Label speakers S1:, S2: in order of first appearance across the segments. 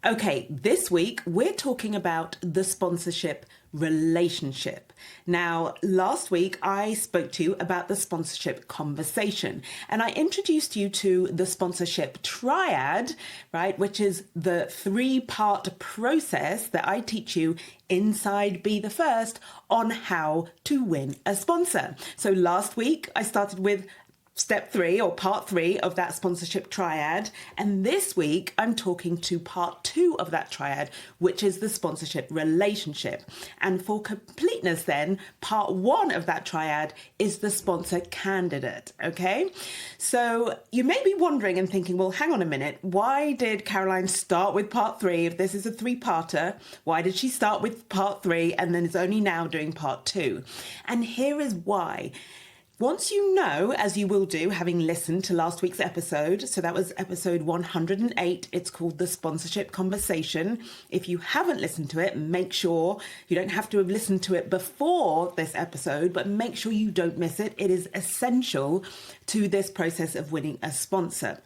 S1: Okay, this week we're talking about the sponsorship relationship. Now, last week I spoke to you about the sponsorship conversation, and I introduced you to the sponsorship triad, right, which is the 3-part process that I teach you inside Be the First on how to win a sponsor. So last week I started with step 3 or part 3 of that sponsorship triad. And this week I'm talking to part 2 of that triad, which is the sponsorship relationship. And for completeness then, part 1 of that triad is the sponsor candidate. Okay. So you may be wondering and thinking, well, hang on a minute. Why did Caroline start with part 3? If this is a 3-parter, why did she start with part 3 and then is only now doing part 2? And here is why. Once you know, as you will do, having listened to last week's episode, so that was episode 108, it's called The Sponsorship Conversation. If you haven't listened to it, make sure you don't have to have listened to it before this episode, but make sure you don't miss it. It is essential to this process of winning a sponsor.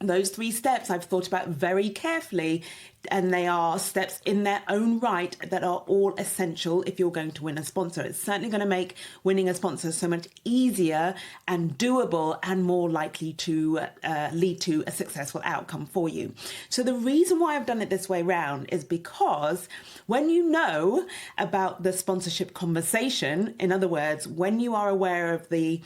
S1: Those 3 steps I've thought about very carefully, and they are steps in their own right that are all essential if you're going to win a sponsor. It's certainly going to make winning a sponsor so much easier and doable and more likely to lead to a successful outcome for you. So the reason why I've done it this way round is because when you know about the sponsorship conversation, in other words, when you are aware of the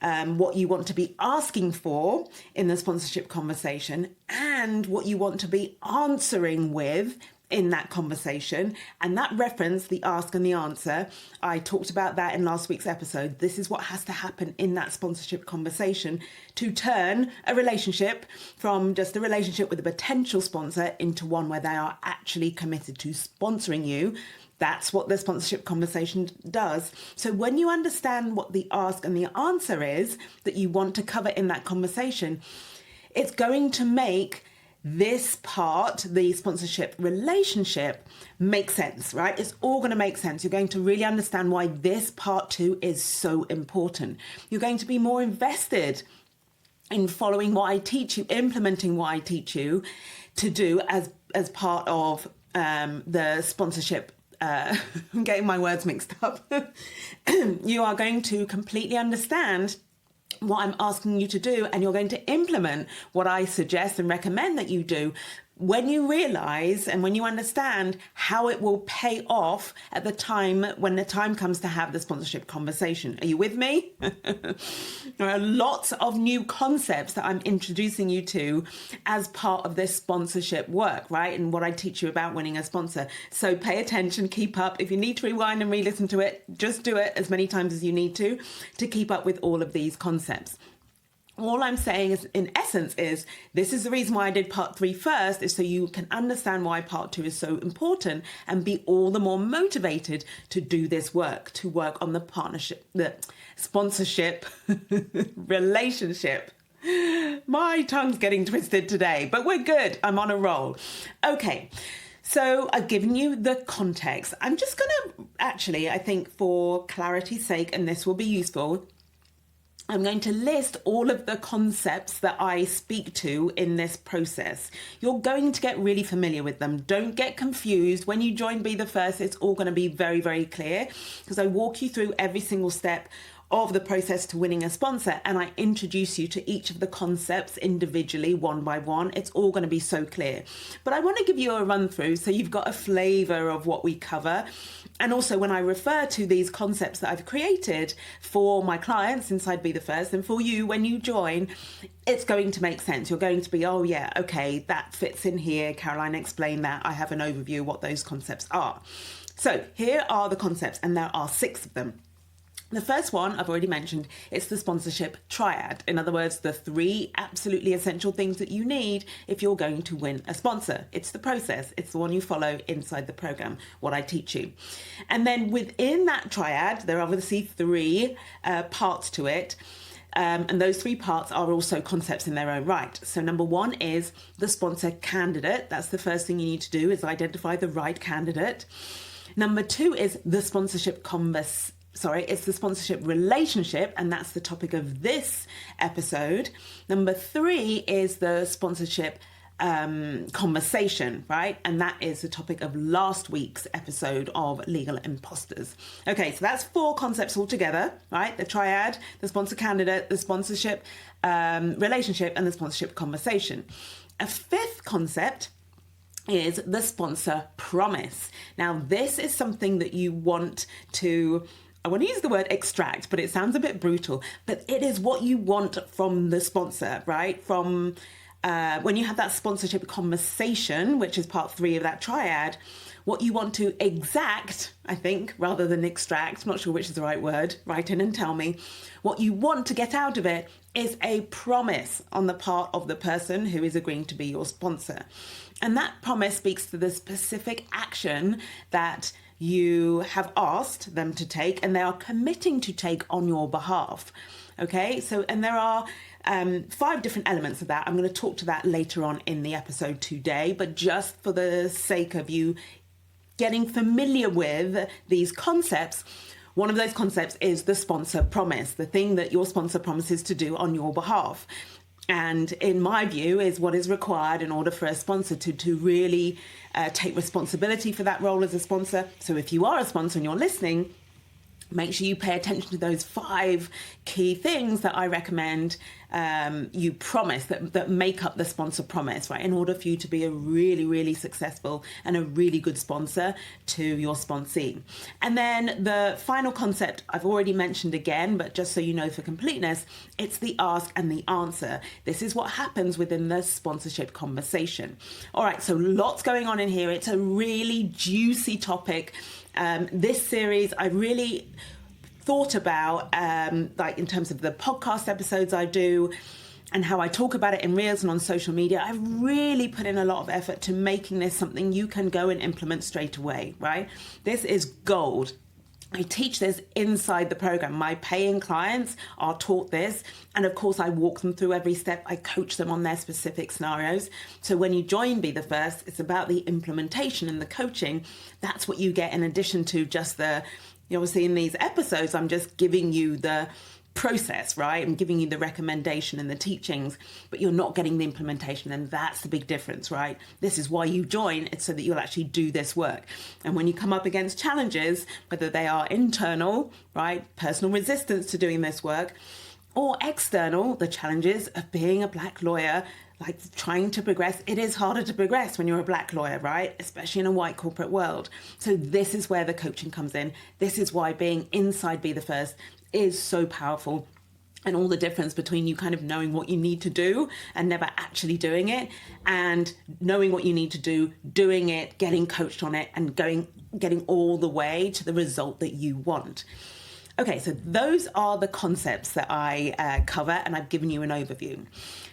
S1: what you want to be asking for in the sponsorship conversation and what you want to be answering with in that conversation, and that reference, the ask and the answer, I talked about that in last week's episode. This is what has to happen in that sponsorship conversation to turn a relationship from just a relationship with a potential sponsor into one where they are actually committed to sponsoring you. That's what the sponsorship conversation does. So when you understand what the ask and the answer is that you want to cover in that conversation, it's going to make this part, the sponsorship relationship, make sense, right? It's all going to make sense. You're going to really understand why this part 2 is so important. You're going to be more invested in following what I teach you, implementing what I teach you to do as part of the sponsorship. I'm getting my words mixed up. You are going to completely understand what I'm asking you to do, and you're going to implement what I suggest and recommend that you do when you realize and when you understand how it will pay off at the time when the time comes to have the sponsorship conversation. Are you with me? There are lots of new concepts that I'm introducing you to as part of this sponsorship work, right? And what I teach you about winning a sponsor. So pay attention, keep up. If you need to rewind and re-listen to it, just do it as many times as you need to keep up with all of these concepts. All I'm saying is, in essence, is this is the reason why I did part 3 first, is so you can understand why part 2 is so important and be all the more motivated to do this work, to work on the partnership, the sponsorship relationship. My tongue's getting twisted today, but we're good. I'm on a roll. Okay. So I've given you the context. I'm just going to actually, I think for clarity's sake, and this will be useful, I'm going to list all of the concepts that I speak to in this process. You're going to get really familiar with them. Don't get confused. When you join Be the First, it's all going to be very, very clear because I walk you through every single step of the process to winning a sponsor, and I introduce you to each of the concepts individually, one by one. It's all going to be so clear. But I want to give you a run through so you've got a flavour of what we cover. And also when I refer to these concepts that I've created for my clients inside Be the First, and for you when you join, it's going to make sense. You're going to be, oh yeah, okay, that fits in here. Caroline explained that. I have an overview of what those concepts are. So here are the concepts, and there are 6 of them. The first one I've already mentioned, it's the sponsorship triad. In other words, the 3 absolutely essential things that you need if you're going to win a sponsor. It's the process. It's the one you follow inside the program, what I teach you. And then within that triad, there are obviously 3 parts to it. And those 3 parts are also concepts in their own right. So number 1 is the sponsor candidate. That's the first thing you need to do, is identify the right candidate. Number 2 is the sponsorship it's the sponsorship relationship, and that's the topic of this episode. Number 3 is the sponsorship conversation, right? And that is the topic of last week's episode of Legal Imposters. Okay, so that's 4 concepts altogether, right? The triad, the sponsor candidate, the sponsorship relationship, and the sponsorship conversation. A 5th concept is the sponsor promise. Now, this is something that you want to, I want to use the word extract, but it sounds a bit brutal, but it is what you want from the sponsor, right? From when you have that sponsorship conversation, which is part 3 of that triad, what you want to exact, I think, rather than extract, I'm not sure which is the right word, write in and tell me, what you want to get out of it is a promise on the part of the person who is agreeing to be your sponsor. And that promise speaks to the specific action that you have asked them to take and they are committing to take on your behalf. Okay, so, and there are 5 different elements of that. I'm going to talk to that later on in the episode today, but just for the sake of you getting familiar with these concepts, one of those concepts is the sponsor promise, the thing that your sponsor promises to do on your behalf. And in my view, is what is required in order for a sponsor to really take responsibility for that role as a sponsor. So if you are a sponsor and you're listening, make sure you pay attention to those 5 key things that I recommend you promise that make up the sponsor promise, right? In order for you to be a really, really successful and a really good sponsor to your sponsee. And then the final concept I've already mentioned again, but just so you know for completeness, it's the ask and the answer. This is what happens within the sponsorship conversation. All right, so lots going on in here. It's a really juicy topic. This series, I really thought about, like in terms of the podcast episodes I do and how I talk about it in Reels and on social media, I've really put in a lot of effort to making this something you can go and implement straight away, right? This is gold. I teach this inside the program. My paying clients are taught this. And of course, I walk them through every step. I coach them on their specific scenarios. So when you join Be the First, it's about the implementation and the coaching. That's what you get in addition to just obviously in these episodes, I'm just giving you the process, right? I'm giving you the recommendation and the teachings, but you're not getting the implementation. And that's the big difference, right? This is why you join. It's so that you'll actually do this work. And when you come up against challenges, whether they are internal, right? Personal resistance to doing this work, or external, the challenges of being a Black lawyer, like trying to progress. It is harder to progress when you're a Black lawyer, right? Especially in a white corporate world. So this is where the coaching comes in. This is why being inside Be the First is so powerful, and all the difference between you kind of knowing what you need to do and never actually doing it, and knowing what you need to do, doing it, getting coached on it, and getting all the way to the result that you want. Okay, so those are the concepts that I cover, and I've given you an overview.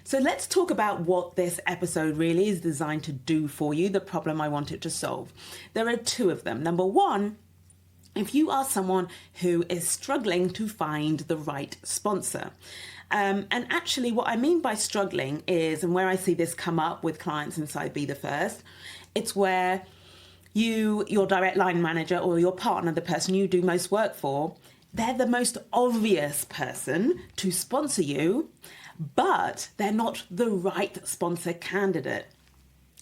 S1: So let's talk about what this episode really is designed to do for you, the problem I want it to solve. There are 2 of them. Number 1, if you are someone who is struggling to find the right sponsor. And actually what I mean by struggling is, and where I see this come up with clients inside Be the First, it's where your direct line manager or your partner, the person you do most work for, they're the most obvious person to sponsor you, but they're not the right sponsor candidate.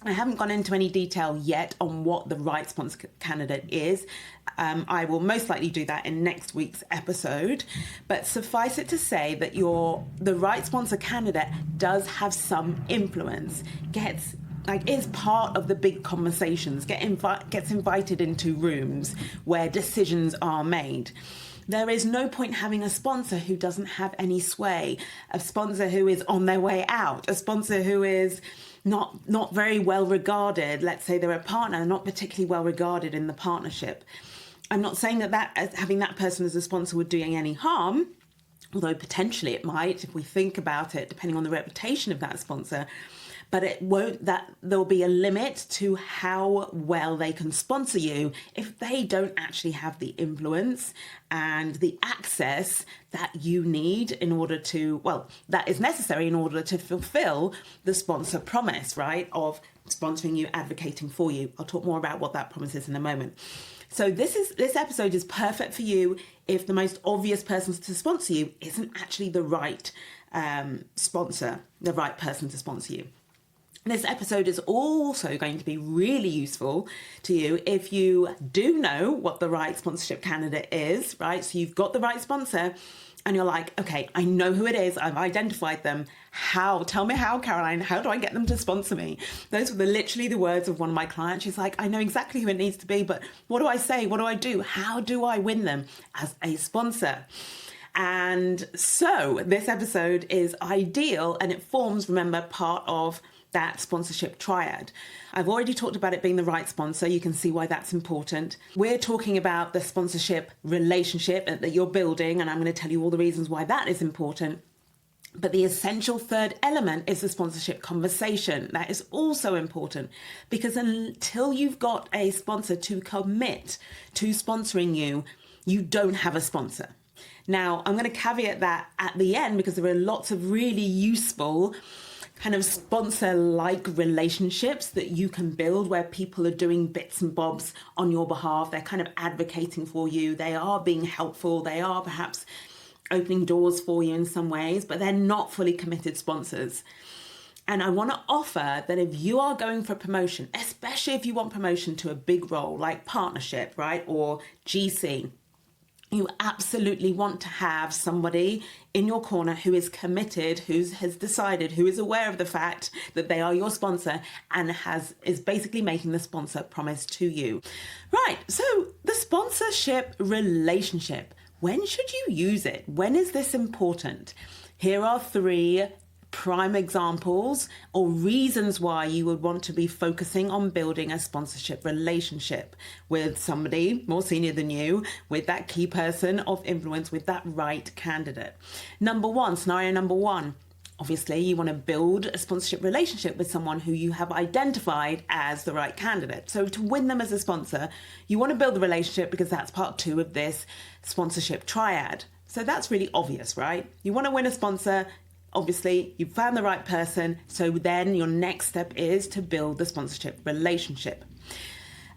S1: I haven't gone into any detail yet on what the right sponsor candidate is. I will most likely do that in next week's episode. But suffice it to say that the right sponsor candidate does have some influence, is part of the big conversations, gets invited into rooms where decisions are made. There is no point having a sponsor who doesn't have any sway, a sponsor who is on their way out, a sponsor who is not very well regarded. Let's say they're a partner, not particularly well regarded in the partnership. I'm not saying that having that person as a sponsor would do any harm, although potentially it might if we think about it, depending on the reputation of that sponsor. But it won't, that there'll be a limit to how well they can sponsor you if they don't actually have the influence and the access that you need that is necessary in order to fulfill the sponsor promise, right, of sponsoring you, advocating for you. I'll talk more about what that promise is in a moment. So this episode is perfect for you if the most obvious person to sponsor you isn't actually the right sponsor, the right person to sponsor you. This episode is also going to be really useful to you if you do know what the right sponsorship candidate is, right? So you've got the right sponsor and you're like, okay, I know who it is. I've identified them. How? Tell me how, Caroline. How do I get them to sponsor me? Those were literally the words of one of my clients. She's like, I know exactly who it needs to be, but what do I say? What do I do? How do I win them as a sponsor? And so this episode is ideal, and it forms, remember, part of that sponsorship triad. I've already talked about it being the right sponsor. You can see why that's important. We're talking about the sponsorship relationship that you're building, and I'm going to tell you all the reasons why that is important. But the essential third element is the sponsorship conversation. That is also important, because until you've got a sponsor to commit to sponsoring you, you don't have a sponsor. Now, I'm going to caveat that at the end, because there are lots of really useful kind of sponsor-like relationships that you can build where people are doing bits and bobs on your behalf. They're kind of advocating for you. They are being helpful. They are perhaps opening doors for you in some ways, but they're not fully committed sponsors. And I want to offer that if you are going for promotion, especially if you want promotion to a big role like partnership, right, or GC, you absolutely want to have somebody in your corner who is committed, who has decided, who is aware of the fact that they are your sponsor and is basically making the sponsor promise to you. Right, so the sponsorship relationship. When should you use it? When is this important? Here are 3 prime examples or reasons why you would want to be focusing on building a sponsorship relationship with somebody more senior than you, with that key person of influence, with that right candidate. Scenario number one, obviously you want to build a sponsorship relationship with someone who you have identified as the right candidate. So to win them as a sponsor, you want to build the relationship, because that's part 2 of this sponsorship triad. So that's really obvious, right? You want to win a sponsor. Obviously, you've found the right person, so then your next step is to build the sponsorship relationship.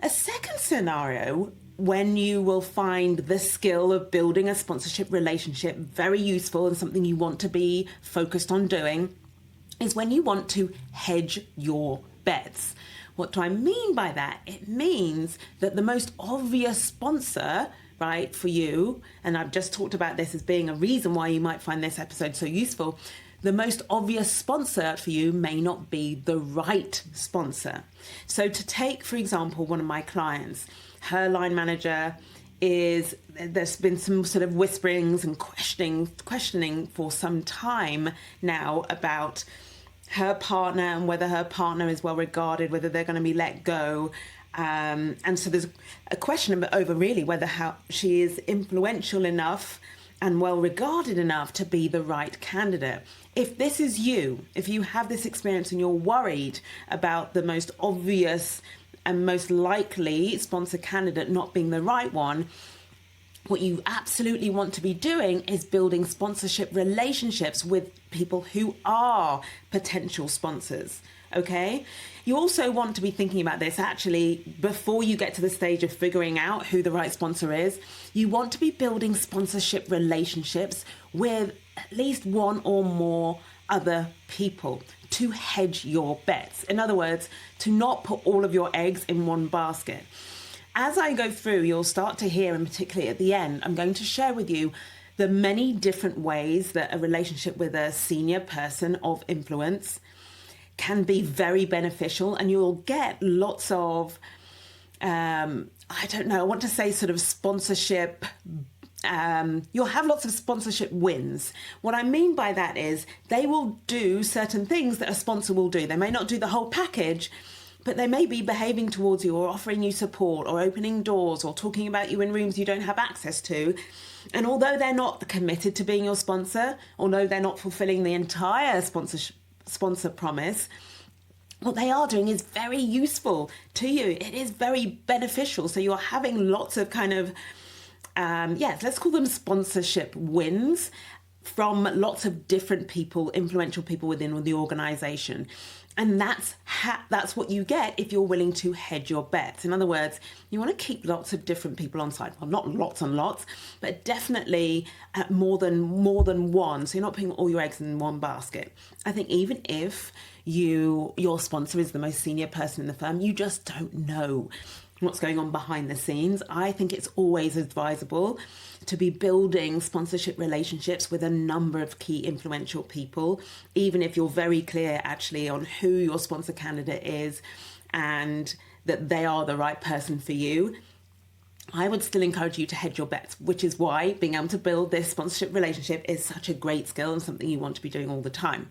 S1: A second scenario, when you will find the skill of building a sponsorship relationship very useful and something you want to be focused on doing, is when you want to hedge your bets. What do I mean by that? It means that the most obvious sponsor, right, for you, and I've just talked about this as being a reason why you might find this episode so useful, the most obvious sponsor for you may not be the right sponsor. So to take, for example, one of my clients, her line manager there's been some sort of whisperings and questioning for some time now about her partner and whether her partner is well regarded, whether they're going to be let go. And so there's a question over really whether she is influential enough and well regarded enough to be the right candidate. If this is you, if you have this experience and you're worried about the most obvious and most likely sponsor candidate not being the right one, what you absolutely want to be doing is building sponsorship relationships with people who are potential sponsors. Okay? You also want to be thinking about this actually before you get to the stage of figuring out who the right sponsor is. You want to be building sponsorship relationships with at least one or more other people to hedge your bets. In other words, to not put all of your eggs in one basket. As I go through, you'll start to hear, and particularly at the end, I'm going to share with you the many different ways that a relationship with a senior person of influence can be very beneficial, and you'll get lots of, I want to say sort of sponsorship. You'll have lots of sponsorship wins. What I mean by that is they will do certain things that a sponsor will do. They may not do the whole package, but they may be behaving towards you or offering you support or opening doors or talking about you in rooms you don't have access to. And although they're not committed to being your sponsor, although they're not fulfilling the entire sponsor promise, what they are doing is very useful to you. It is very beneficial. So you're having lots of kind of, let's call them sponsorship wins from lots of different people, influential people within the organization. And that's what you get if you're willing to hedge your bets. In other words, you want to keep lots of different people on side. Well, not lots and lots, but definitely more than one. So you're not putting all your eggs in one basket. I think even if your sponsor is the most senior person in the firm, you just don't know what's going on behind the scenes. I think it's always advisable to be building sponsorship relationships with a number of key influential people, even if you're very clear actually on who your sponsor candidate is and that they are the right person for you. I would still encourage you to hedge your bets, which is why being able to build this sponsorship relationship is such a great skill and something you want to be doing all the time.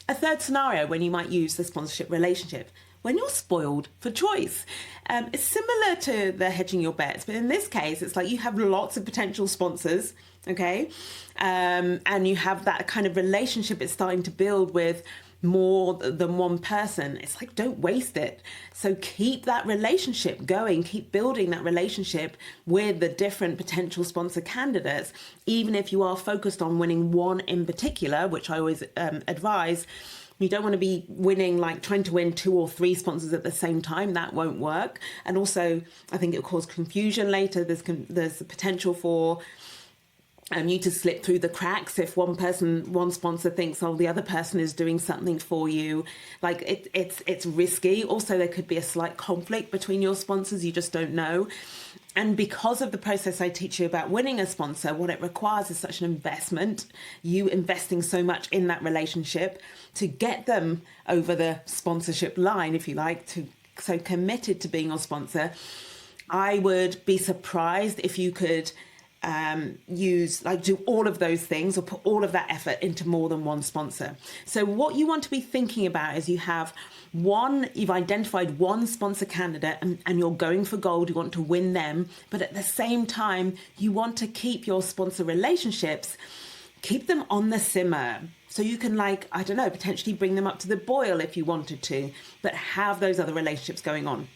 S1: A third scenario when you might use the sponsorship relationship, when you're spoiled for choice. It's similar to the hedging your bets, but in this case, it's like you have lots of potential sponsors, okay? And you have that kind of relationship it's starting to build with more than one person. It's like, don't waste it. So keep that relationship going, keep building that relationship with the different potential sponsor candidates, even if you are focused on winning one in particular, which I always advise. You don't want to be winning, like trying to win 2 or 3 sponsors at the same time. That won't work. And also, I think it'll cause confusion later. There's the potential for you to slip through the cracks if one sponsor thinks, oh, the other person is doing something for you. Like it's risky. Also, there could be a slight conflict between your sponsors. You just don't know. And because of the process I teach you about winning a sponsor, what it requires is such an investment, you investing so much in that relationship to get them over the sponsorship line, if you like, so committed to being your sponsor. I would be surprised if you could do all of those things or put all of that effort into more than one sponsor. So what you want to be thinking about is you've identified one sponsor candidate and you're going for gold, you want to win them, but at the same time, you want to keep your sponsor relationships, keep them on the simmer. So you can potentially bring them up to the boil if you wanted to, but have those other relationships going on.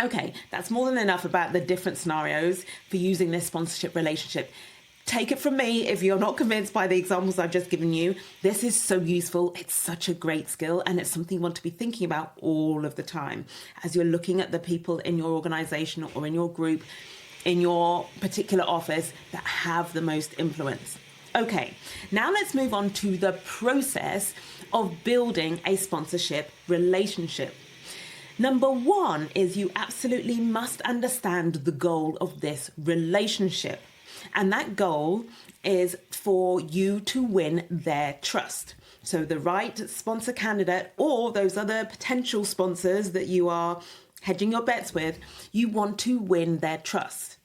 S1: Okay, that's more than enough about the different scenarios for using this sponsorship relationship. Take it from me, if you're not convinced by the examples I've just given you, this is so useful. It's such a great skill, and it's something you want to be thinking about all of the time as you're looking at the people in your organization or in your group, in your particular office that have the most influence. Okay, now let's move on to the process of building a sponsorship relationship. Number 1 is you absolutely must understand the goal of this relationship. And that goal is for you to win their trust. So the right sponsor candidate or those other potential sponsors that you are hedging your bets with, you want to win their trust.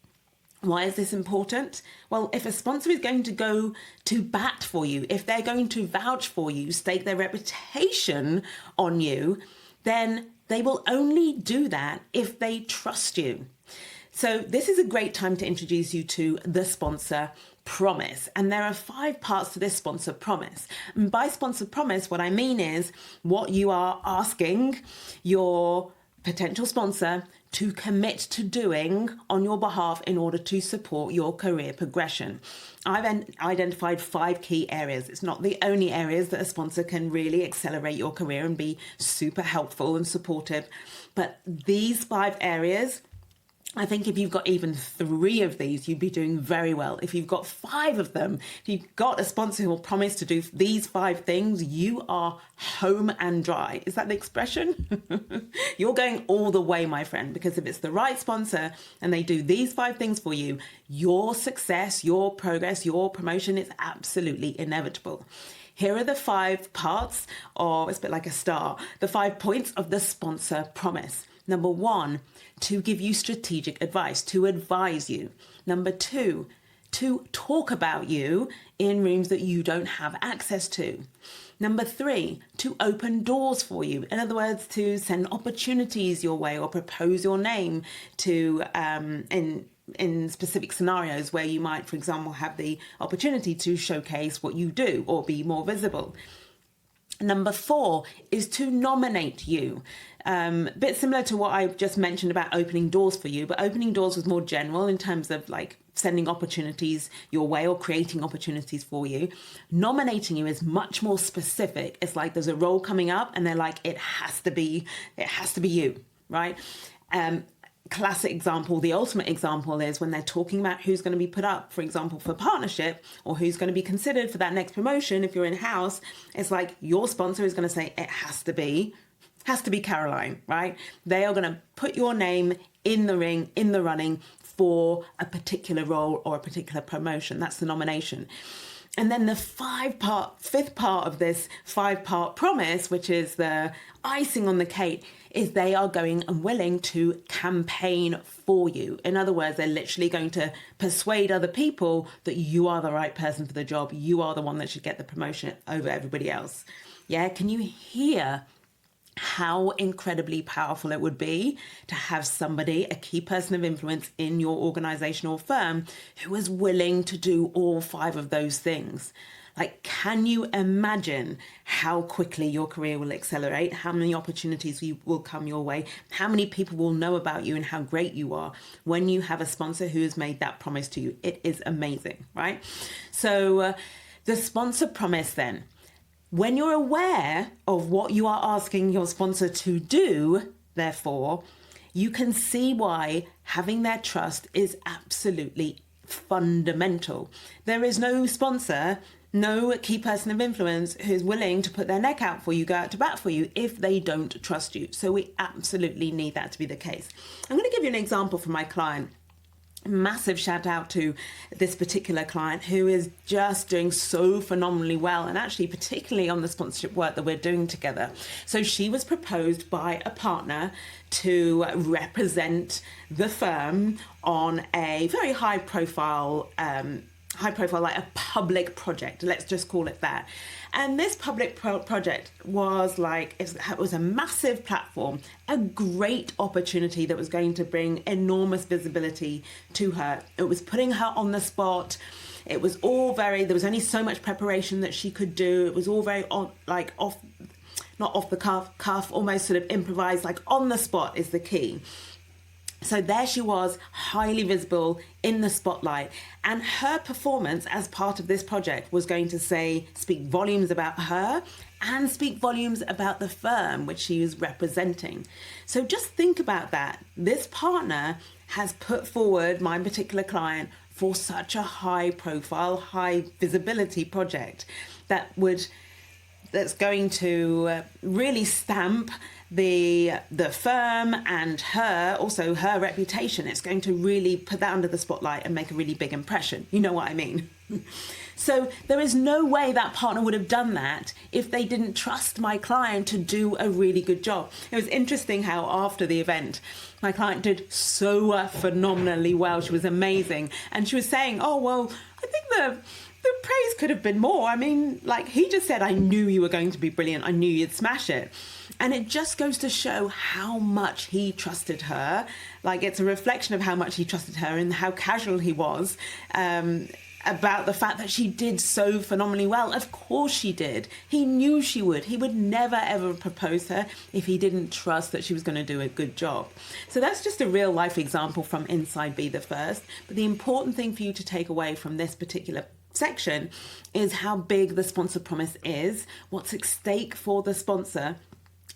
S1: Why is this important? Well, if a sponsor is going to go to bat for you, if they're going to vouch for you, stake their reputation on you, then they will only do that if they trust you. So this is a great time to introduce you to the sponsor promise. And there are 5 parts to this sponsor promise. And by sponsor promise, what I mean is what you are asking your potential sponsor to commit to doing on your behalf in order to support your career progression. I've identified 5 key areas. It's not the only areas that a sponsor can really accelerate your career and be super helpful and supportive, but these 5 areas, I think if you've got even 3 of these, you'd be doing very well. If you've got 5 of them, if you've got a sponsor who will promise to do these 5 things, you are home and dry. Is that the expression? You're going all the way, my friend, because if it's the right sponsor and they do these 5 things for you, your success, your progress, your promotion is absolutely inevitable. Here are the 5 parts, or it's a bit like a star, the 5 points of the sponsor promise. Number 1, to give you strategic advice, to advise you. Number 2, to talk about you in rooms that you don't have access to. Number 3, to open doors for you. In other words, to send opportunities your way or propose your name to in specific scenarios where you might, for example, have the opportunity to showcase what you do or be more visible. Number 4 is to nominate you. A bit similar to what I just mentioned about opening doors for you, but opening doors was more general in terms of like sending opportunities your way or creating opportunities for you. Nominating you is much more specific. It's like there's a role coming up and they're like, it has to be you, right? Classic example, the ultimate example is when they're talking about who's going to be put up, for example, for partnership, or who's going to be considered for that next promotion. If you're in-house, it's like your sponsor is going to say it has to be Caroline, right? They are going to put your name in the ring, in the running for a particular role or a particular promotion. That's the nomination. And then the fifth part of this 5-part promise, which is the icing on the cake, is they are going and willing to campaign for you. In other words, they're literally going to persuade other people that you are the right person for the job. You are the one that should get the promotion over everybody else. Yeah, can you hear how incredibly powerful it would be to have somebody, a key person of influence in your organization or firm, who is willing to do all 5 of those things? Like, can you imagine how quickly your career will accelerate, how many opportunities will come your way, how many people will know about you and how great you are when you have a sponsor who has made that promise to you? It is amazing, right? So the sponsor promise then, when you're aware of what you are asking your sponsor to do, therefore, you can see why having their trust is absolutely fundamental. There is no sponsor, no key person of influence who's willing to put their neck out for you, go out to bat for you, if they don't trust you. So we absolutely need that to be the case. I'm going to give you an example from my client. Massive shout out to this particular client who is just doing so phenomenally well, and actually particularly on the sponsorship work that we're doing together. So she was proposed by a partner to represent the firm on a very high profile, like a public project, let's just call it that. And this public project was like, it was a massive platform, a great opportunity that was going to bring enormous visibility to her. It was putting her on the spot. It was all there was only so much preparation that she could do. It was all very not off the cuff, almost sort of improvised, like on the spot is the key. So there she was, highly visible in the spotlight, and her performance as part of this project was going to speak volumes about her and speak volumes about the firm which she was representing. So just think about that. This partner has put forward my particular client for such a high profile, high visibility project that's going to really stamp the firm and also her reputation. It's going to really put that under the spotlight and make a really big impression. You know what I mean? So there is no way that partner would have done that if they didn't trust my client to do a really good job. It was interesting how after the event, my client did so phenomenally well. She was amazing. And she was saying, oh, well, I think the praise could have been more. I mean, like, he just said, I knew you were going to be brilliant. I knew you'd smash it. And it just goes to show how much he trusted her. Like, it's a reflection of how much he trusted her and how casual he was about the fact that she did so phenomenally well. Of course she did. He knew she would. He would never, ever propose her if he didn't trust that she was going to do a good job. So that's just a real life example from Inside Be The First. But the important thing for you to take away from this particular section is how big the sponsor promise is, what's at stake for the sponsor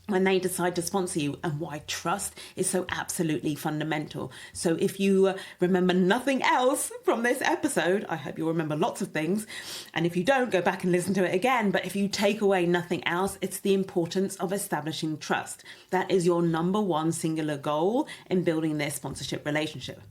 S1: when they decide to sponsor you, and why trust is so absolutely fundamental. So if you remember nothing else from this episode, I hope you'll remember lots of things. And if you don't, go back and listen to it again. But if you take away nothing else, it's the importance of establishing trust. That is your number one singular goal in building this sponsorship relationship.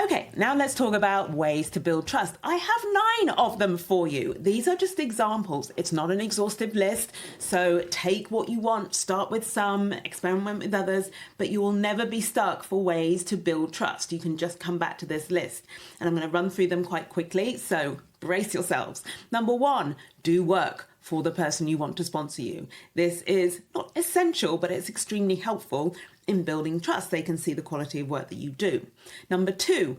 S1: Okay, now let's talk about ways to build trust. I have 9 of them for you. These are just examples. It's not an exhaustive list, so take what you want, start with some, experiment with others, but you will never be stuck for ways to build trust. You can just come back to this list, and I'm going to run through them quite quickly, so brace yourselves. Number 1, do work for the person you want to sponsor you. This is not essential, but it's extremely helpful in building trust. They can see the quality of work that you do. Number 2,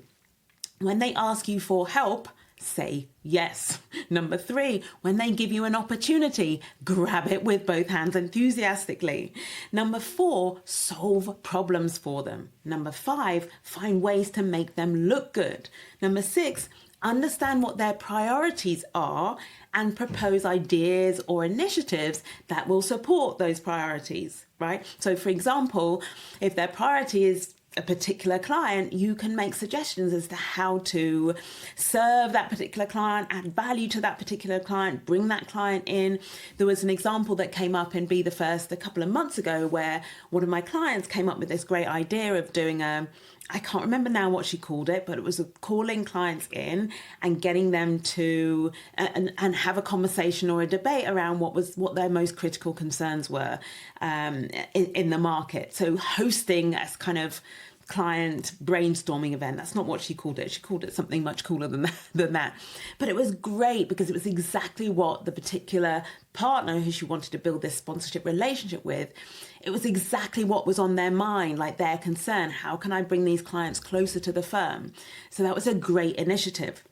S1: when they ask you for help, say yes. Number 3, when they give you an opportunity, grab it with both hands enthusiastically. Number 4, solve problems for them. Number 5, find ways to make them look good. Number 6, understand what their priorities are and propose ideas or initiatives that will support those priorities, right? So for example, if their priority is a particular client, you can make suggestions as to how to serve that particular client, add value to that particular client, bring that client in. There was an example that came up in Be the First a couple of months ago where one of my clients came up with this great idea of doing I can't remember now what she called it, but it was calling clients in and getting them to and have a conversation or a debate around what their most critical concerns were in the market. So hosting a kind of client brainstorming event. That's not what she called it. She called it something much cooler than that. But it was great because it was exactly what the particular partner who she wanted to build this sponsorship relationship with, it was exactly what was on their mind, like their concern. How can I bring these clients closer to the firm? So that was a great initiative.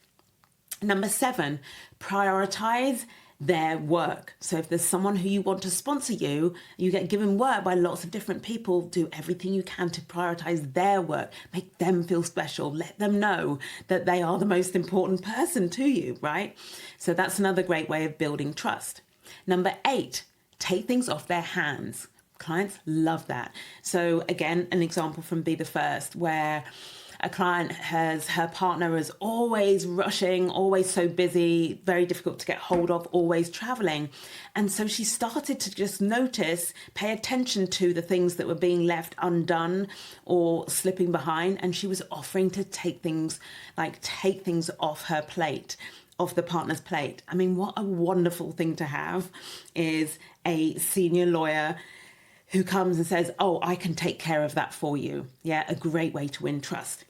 S1: Number 7, prioritize their work. So if there's someone who you want to sponsor you get given work by lots of different people, do everything you can to prioritize their work, make them feel special, let them know that they are the most important person to you, right? So that's another great way of building trust. Number 8, take things off their hands. Clients love that. So again, an example from Be the First where a client her partner is always rushing, always so busy, very difficult to get hold of, always traveling. And so she started to just notice, pay attention to the things that were being left undone or slipping behind. And she was offering to take things off her plate, off the partner's plate. I mean, what a wonderful thing to have is a senior lawyer who comes and says, oh, I can take care of that for you. Yeah, a great way to win trust.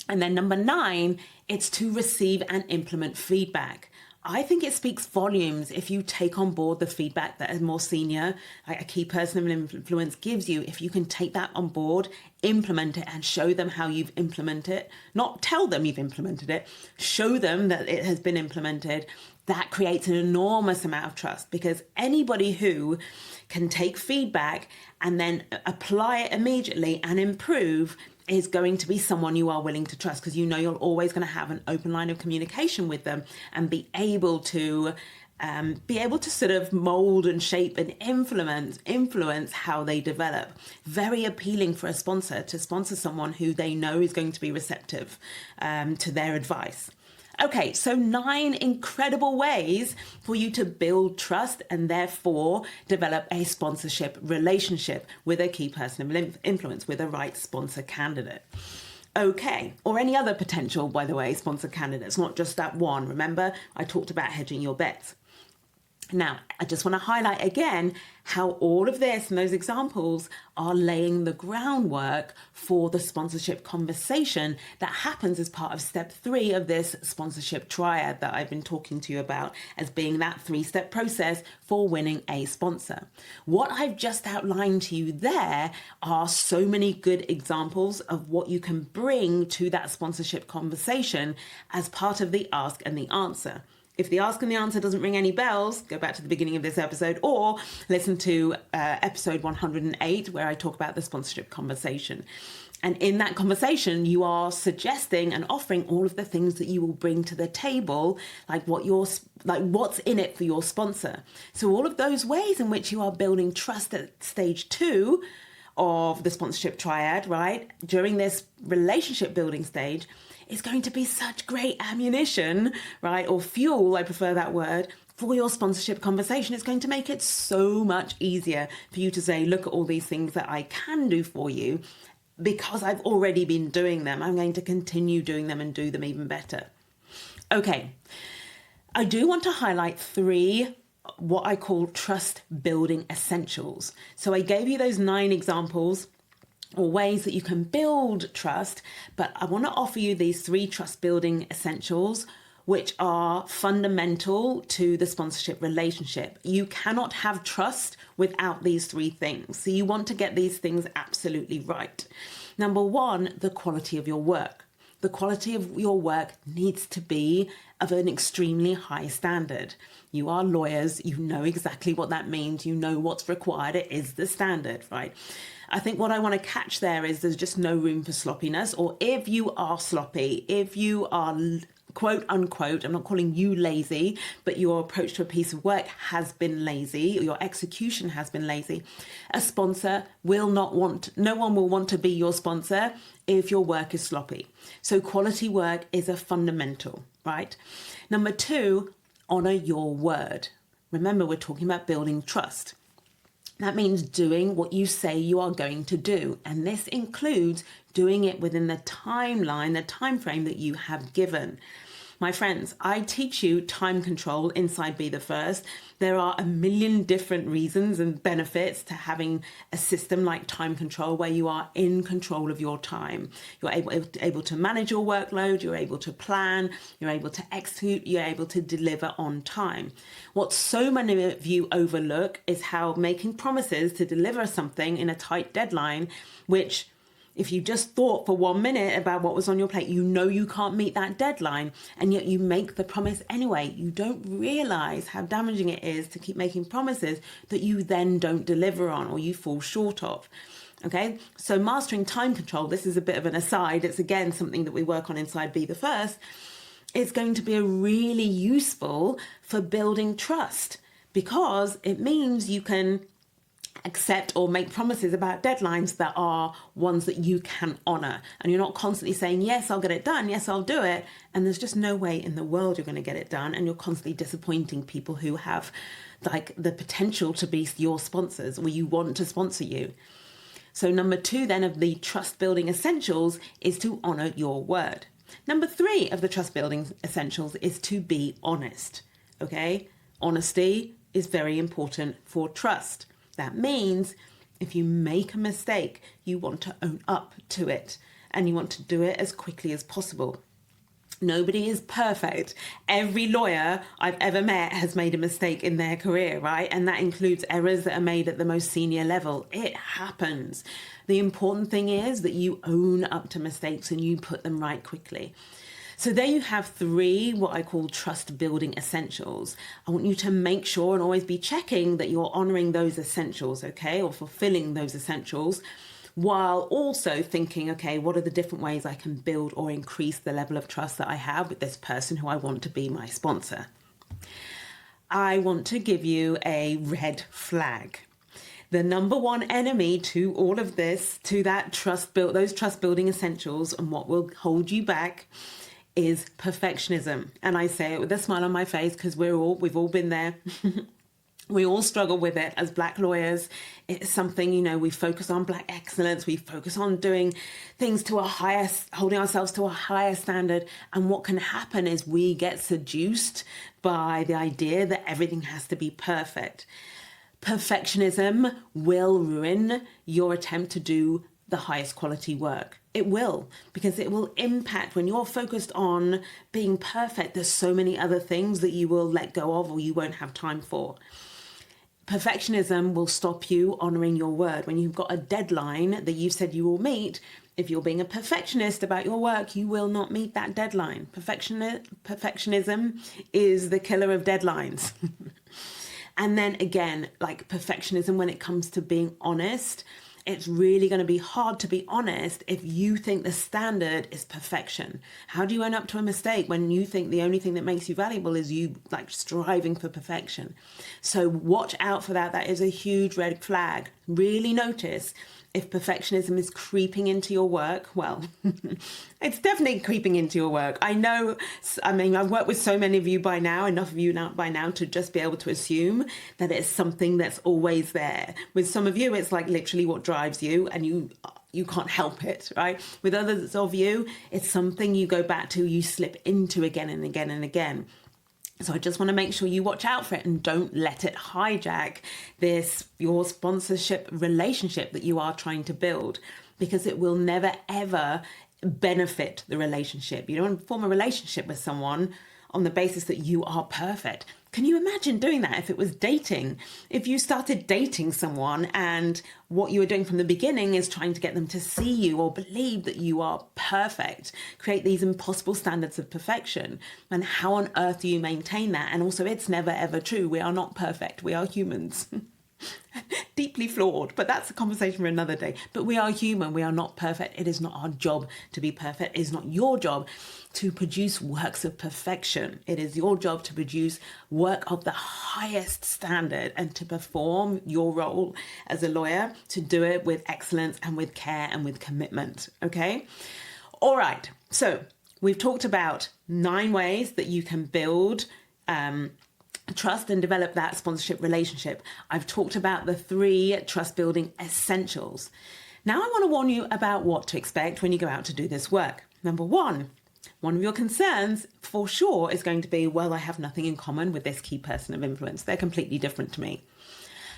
S1: And then number 9, it's to receive and implement feedback. I think it speaks volumes if you take on board the feedback that a more senior, like a key person of influence gives you. If you can take that on board, implement it and show them how you've implemented it, not tell them you've implemented it, show them that it has been implemented. That creates an enormous amount of trust because anybody who can take feedback and then apply it immediately and improve is going to be someone you are willing to trust because you know you're always going to have an open line of communication with them and be able to sort of mold and shape and influence how they develop. Very appealing for a sponsor to sponsor someone who they know is going to be receptive to their advice. Okay, so 9 incredible ways for you to build trust and therefore develop a sponsorship relationship with a key person of influence, with a right sponsor candidate. Okay, or any other potential, by the way, sponsor candidates, not just that one. Remember, I talked about hedging your bets. Now, I just want to highlight again how all of this and those examples are laying the groundwork for the sponsorship conversation that happens as part of step 3 of this sponsorship triad that I've been talking to you about as being that 3-step process for winning a sponsor. What I've just outlined to you there are so many good examples of what you can bring to that sponsorship conversation as part of the ask and the answer. If the ask and the answer doesn't ring any bells, go back to the beginning of this episode or listen to episode 108 where I talk about the sponsorship conversation. And in that conversation, you are suggesting and offering all of the things that you will bring to the table, like what's in it for your sponsor. So all of those ways in which you are building trust at stage 2 of the sponsorship triad, right, during this relationship building stage, is going to be such great ammunition, right, or fuel, I prefer that word, for your sponsorship conversation. It's going to make it so much easier for you to say, look at all these things that I can do for you because I've already been doing them. I'm going to continue doing them and do them even better. Okay, I do want to highlight 3 what I call trust building essentials. So I gave you those 9 examples or ways that you can build trust, but I want to offer you these 3 trust building essentials, which are fundamental to the sponsorship relationship. You cannot have trust without these 3 things. So you want to get these things absolutely right. Number 1, the quality of your work. the quality of your work needs to be of an extremely high standard. You are lawyers, you know exactly what that means, you know what's required, it is the standard, right? I think what I want to catch there is there's just no room for sloppiness, or if you are sloppy, if you are quote unquote, I'm not calling you lazy, but your approach to a piece of work has been lazy, or your execution has been lazy, a sponsor will not want, no one will want to be your sponsor if your work is sloppy. So quality work is a fundamental, right? Number two, honor your word. Remember, we're talking about building trust. That means doing what you say you are going to do. And this includes doing it within the timeline, the time frame that you have given. My friends, I teach you time control inside Be the First. There are a million different reasons and benefits to having a system like time control where you are in control of your time. You're able to manage your workload, you're able to plan, you're able to execute, you're able to deliver on time. What so many of you overlook is how making promises to deliver something in a tight deadline, which if you just thought for 1 minute about what was on your plate, you know you can't meet that deadline, and yet you make the promise anyway. You don't realize how damaging it is to keep making promises that you then don't deliver on or you fall short of. Okay, so mastering time control, this is a bit of an aside. It's again something that we work on inside Be the First. It's going to be really useful for building trust, because it means you can accept or make promises about deadlines that are ones that you can honor. And you're not constantly saying, yes, I'll get it done. Yes, I'll do it. And there's just no way in the world you're going to get it done. And you're constantly disappointing people who have like the potential to be your sponsors, or you want to sponsor you. So number two then of the trust building essentials is to honor your word. Number three of the trust building essentials is to be honest. Okay. Honesty is very important for trust. That means if you make a mistake, you want to own up to it, and you want to do it as quickly as possible. Nobody is perfect. Every lawyer I've ever met has made a mistake in their career, right? And that includes errors that are made at the most senior level. It happens. The important thing is that you own up to mistakes and you put them right quickly. So there you have three, what I call trust building essentials. I want you to make sure and always be checking that you're honoring those essentials, okay, or fulfilling those essentials, while also thinking, okay, what are the different ways I can build or increase the level of trust that I have with this person who I want to be my sponsor. I want to give you a red flag. The number one enemy to all of this, to that those trust building essentials, and what will hold you back is perfectionism. And I say it with a smile on my face because we've all been there. We all struggle with it as Black lawyers. It's something, we focus on Black excellence. We focus on doing things to holding ourselves to a higher standard. And what can happen is we get seduced by the idea that everything has to be perfect. Perfectionism will ruin your attempt to do the highest quality work. It will, because it will impact when you're focused on being perfect. There's so many other things that you will let go of or you won't have time for. Perfectionism will stop you honoring your word. When you've got a deadline that you said you will meet, if you're being a perfectionist about your work, you will not meet that deadline. Perfectionism is the killer of deadlines. And then again, like perfectionism when it comes to being honest, it's really going to be hard to be honest if you think the standard is perfection. How do you own up to a mistake when you think the only thing that makes you valuable is you like striving for perfection? So watch out for that. That is a huge red flag. Really notice if perfectionism is creeping into your work. Well, it's definitely creeping into your work. I know, I've worked with so many of you by now, enough of you now by now to just be able to assume that it's something that's always there. With some of you, it's like literally what drives you and you can't help it, right? With others of you, it's something you go back to, you slip into again and again and again. So I just want to make sure you watch out for it and don't let it hijack your sponsorship relationship that you are trying to build, because it will never, ever benefit the relationship. You don't form a relationship with someone on the basis that you are perfect. Can you imagine doing that if it was dating? If you started dating someone and what you were doing from the beginning is trying to get them to see you or believe that you are perfect, create these impossible standards of perfection, and how on earth do you maintain that? And also, it's never ever true. We are not perfect. We are humans. Deeply flawed, but that's a conversation for another day. But we are human. We are not perfect. It is not our job to be perfect. It is not your job to produce works of perfection. It is your job to produce work of the highest standard and to perform your role as a lawyer, to do it with excellence and with care and with commitment. Okay? All right. So we've talked about 9 ways that you can build trust and develop that sponsorship relationship. I've talked about the 3 trust building essentials. Now I want to warn you about what to expect when you go out to do this work. Number 1, one of your concerns for sure is going to be, well, I have nothing in common with this key person of influence. They're completely different to me.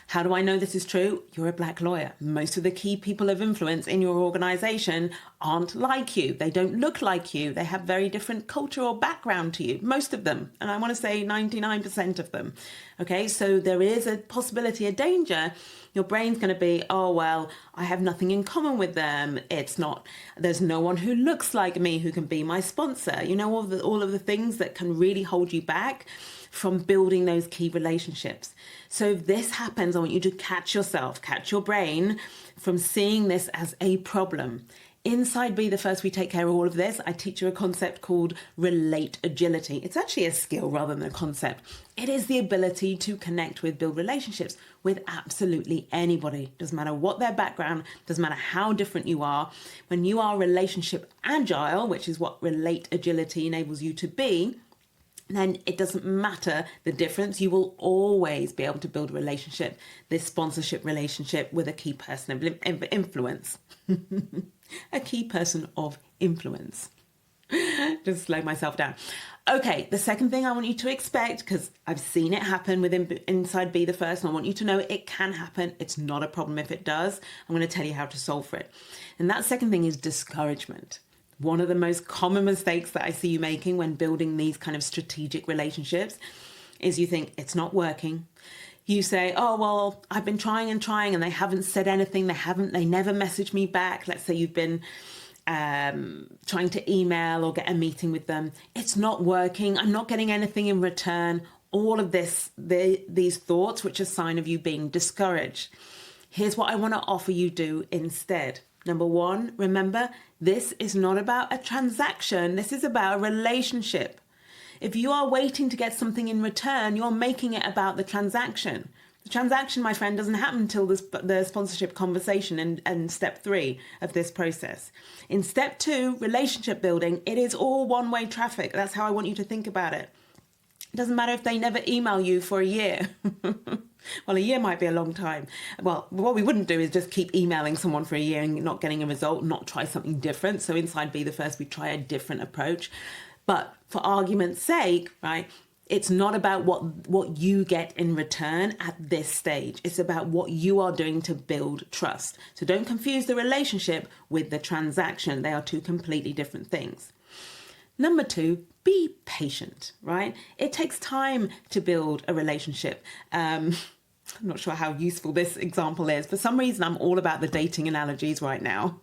S1: How do I know this is true? You're a black lawyer. Most of the key people of influence in your organization aren't like you. They don't look like you. They have very different culture or background to you. Most of them. And I want to say 99% of them. Okay, so there is a possibility, a danger. Your brain's going to be, oh, well, I have nothing in common with them. There's no one who looks like me who can be my sponsor. You know, all of the things that can really hold you back from building those key relationships. So if this happens, I want you to catch your brain from seeing this as a problem. Inside Be the First, we take care of all of this. I teach you a concept called relate agility. It's actually a skill rather than a concept. It is the ability to connect with, build relationships with absolutely anybody. Doesn't matter what their background, doesn't matter how different you are. When you are relationship agile, which is what relate agility enables you to be, then it doesn't matter the difference. You will always be able to build a relationship, this sponsorship relationship with a key person of influence. A key person of influence. Just slow myself down. Okay, the second thing I want you to expect, because I've seen it happen inside Be the First, and I want you to know it can happen. It's not a problem if it does. I'm going to tell you how to solve for it. And that second thing is discouragement. One of the most common mistakes that I see you making when building these kind of strategic relationships is you think it's not working. You say, oh, well, I've been trying and they haven't said anything. They never messaged me back. Let's say you've been trying to email or get a meeting with them. It's not working. I'm not getting anything in return. All of these thoughts, which are a sign of you being discouraged. Here's what I want to offer you do instead. Number 1, remember, this is not about a transaction. This is about a relationship. If you are waiting to get something in return, you're making it about the transaction. The transaction, my friend, doesn't happen until the sponsorship conversation and step 3 of this process. In step 2, relationship building, it is all one-way traffic. That's how I want you to think about it. It doesn't matter if they never email you for a year. Well, a year might be a long time. Well, what we wouldn't do is just keep emailing someone for a year and not getting a result, not try something different. So inside Be the First, we try a different approach. But for argument's sake, right, it's not about what you get in return at this stage. It's about what you are doing to build trust. So don't confuse the relationship with the transaction. They are 2 completely different things. Number 2, be patient, right? It takes time to build a relationship. I'm not sure how useful this example is. For some reason, I'm all about the dating analogies right now.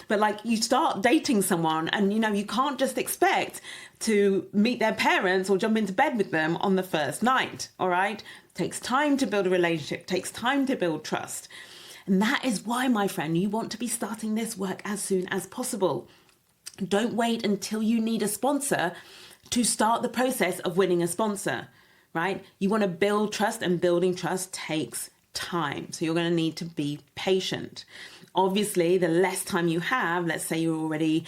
S1: But like, you start dating someone and, you can't just expect to meet their parents or jump into bed with them on the first night, all right? It takes time to build a relationship, takes time to build trust. And that is why, my friend, you want to be starting this work as soon as possible. Don't wait until you need a sponsor to start the process of winning a sponsor. Right? You want to build trust, and building trust takes time. So you're going to need to be patient. Obviously, the less time you have, let's say you're already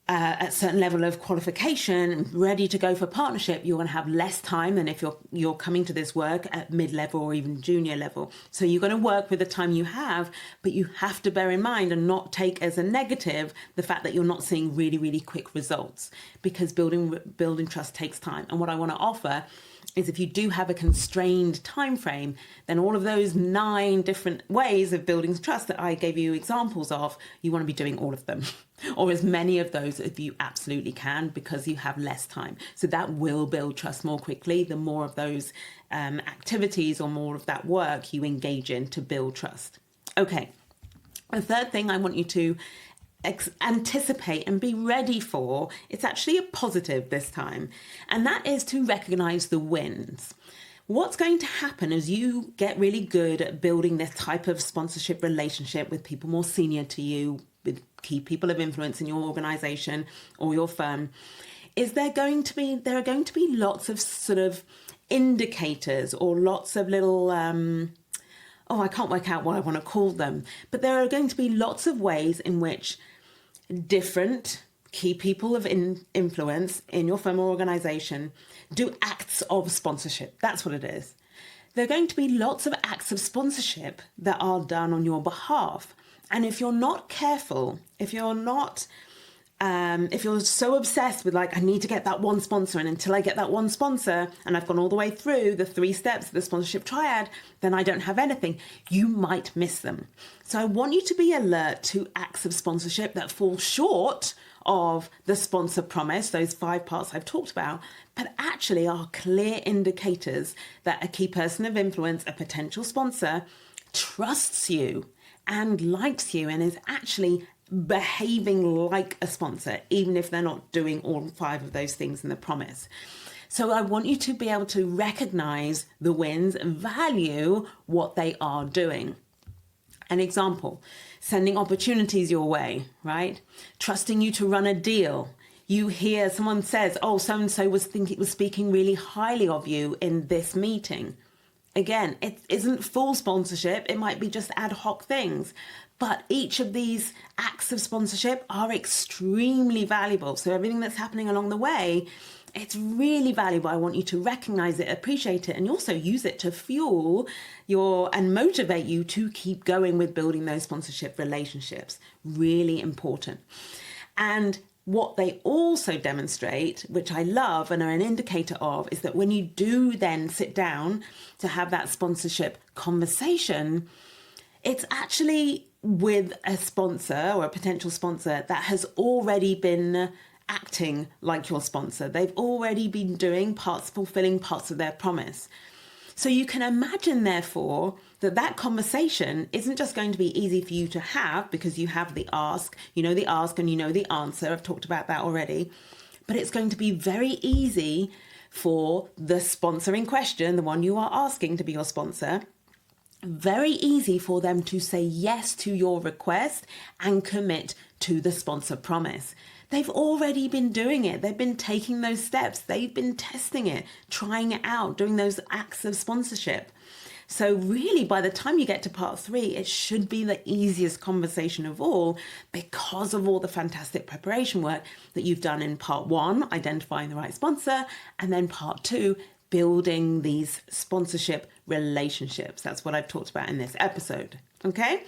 S1: at a certain level of qualification and ready to go for partnership, you're going to have less time than if you're coming to this work at mid-level or even junior level. So you're going to work with the time you have, but you have to bear in mind and not take as a negative the fact that you're not seeing really, really quick results, because building trust takes time. And what I want to offer is if you do have a constrained time frame, then all of those 9 different ways of building trust that I gave you examples of, you want to be doing all of them or as many of those as you absolutely can, because you have less time. So that will build trust more quickly, the more of those activities or more of that work you engage in to build trust. Okay, the third thing I want you to anticipate and be ready for, it's actually a positive this time, and that is to recognize the wins. What's going to happen as you get really good at building this type of sponsorship relationship with people more senior to you, with key people of influence in your organization or your firm, is there are going to be lots of sort of indicators or lots of little I can't work out what I want to call them, but there are going to be lots of ways in which different key people of influence in your firm or organization do acts of sponsorship. That's what it is. There are going to be lots of acts of sponsorship that are done on your behalf. And if you're not careful, if you're so obsessed with I need to get that one sponsor, and until I get that one sponsor and I've gone all the way through the 3 steps of the sponsorship triad, then I don't have anything, you might miss them. So I want you to be alert to acts of sponsorship that fall short of the sponsor promise, those 5 parts I've talked about, but actually are clear indicators that a key person of influence, a potential sponsor, trusts you and likes you and is actually behaving like a sponsor, even if they're not doing all 5 of those things in the promise. So I want you to be able to recognize the wins and value what they are doing. An example, sending opportunities your way, right? Trusting you to run a deal. You hear someone says, oh, so-and-so was speaking really highly of you in this meeting. Again, it isn't full sponsorship. It might be just ad hoc things. But each of these acts of sponsorship are extremely valuable. So everything that's happening along the way, it's really valuable. I want you to recognize it, appreciate it, and also use it to fuel and motivate you to keep going with building those sponsorship relationships. Really important. And what they also demonstrate, which I love and are an indicator of, is that when you do then sit down to have that sponsorship conversation, it's actually with a sponsor or a potential sponsor that has already been acting like your sponsor. They've already been fulfilling parts of their promise. So you can imagine, therefore, that conversation isn't just going to be easy for you to have because you have the ask and you know the answer. I've talked about that already. But it's going to be very easy for the sponsor in question, the one you are asking to be your sponsor, very easy for them to say yes to your request and commit to the sponsor promise. They've already been doing it. They've been taking those steps. They've been testing it, trying it out, doing those acts of sponsorship. So really, by the time you get to part 3, it should be the easiest conversation of all because of all the fantastic preparation work that you've done in part 1, identifying the right sponsor, and then part 2, building these sponsorship relationships. That's what I've talked about in this episode. Okay?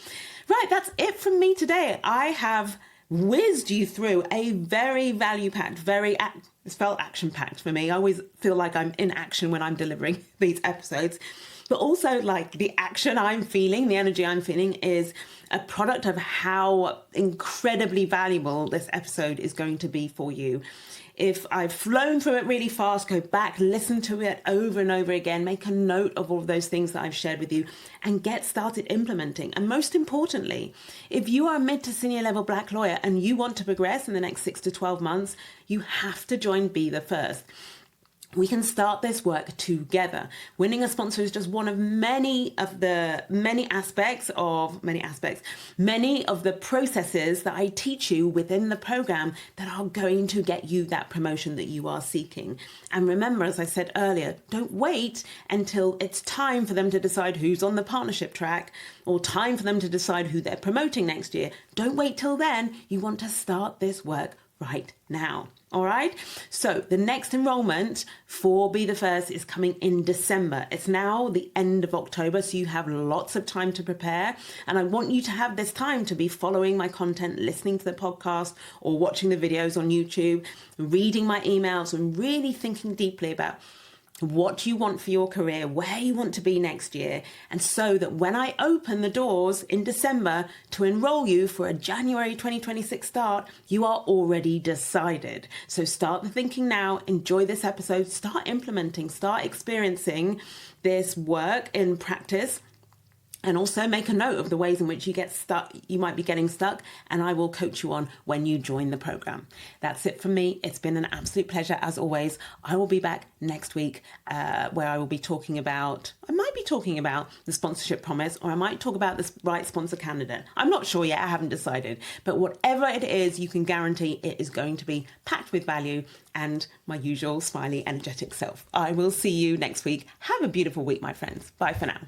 S1: Right, that's it from me today. I have whizzed you through a very value-packed, it's felt action-packed for me. I always feel like I'm in action when I'm delivering these episodes. But also the action I'm feeling, the energy I'm feeling is a product of how incredibly valuable this episode is going to be for you. If I've flown through it really fast, go back, listen to it over and over again, make a note of all of those things that I've shared with you and get started implementing. And most importantly, if you are a mid to senior level Black lawyer and you want to progress in the next 6 to 12 months, you have to join Be the First. We can start this work together. Winning a sponsor is just one of many of the processes that I teach you within the program that are going to get you that promotion that you are seeking. And remember, as I said earlier, don't wait until it's time for them to decide who's on the partnership track or time for them to decide who they're promoting next year. Don't wait till then. You want to start this work right now. All right. So the next enrollment for Be the First is coming in December. It's now the end of October, so you have lots of time to prepare. And I want you to have this time to be following my content, listening to the podcast or watching the videos on YouTube, reading my emails and really thinking deeply about what you want for your career, where you want to be next year, and so that when I open the doors in December to enroll you for a January 2026 start, you are already decided. So start the thinking now, enjoy this episode, start implementing, start experiencing this work in practice. And also make a note of the ways in which you get stuck, you might be getting stuck, and I will coach you on when you join the program. That's it from me. It's been an absolute pleasure as always. I will be back next week where I might be talking about the sponsorship promise, or I might talk about the right sponsor candidate. I'm not sure yet, I haven't decided. But whatever it is, you can guarantee it is going to be packed with value and my usual smiley, energetic self. I will see you next week. Have a beautiful week, my friends. Bye for now.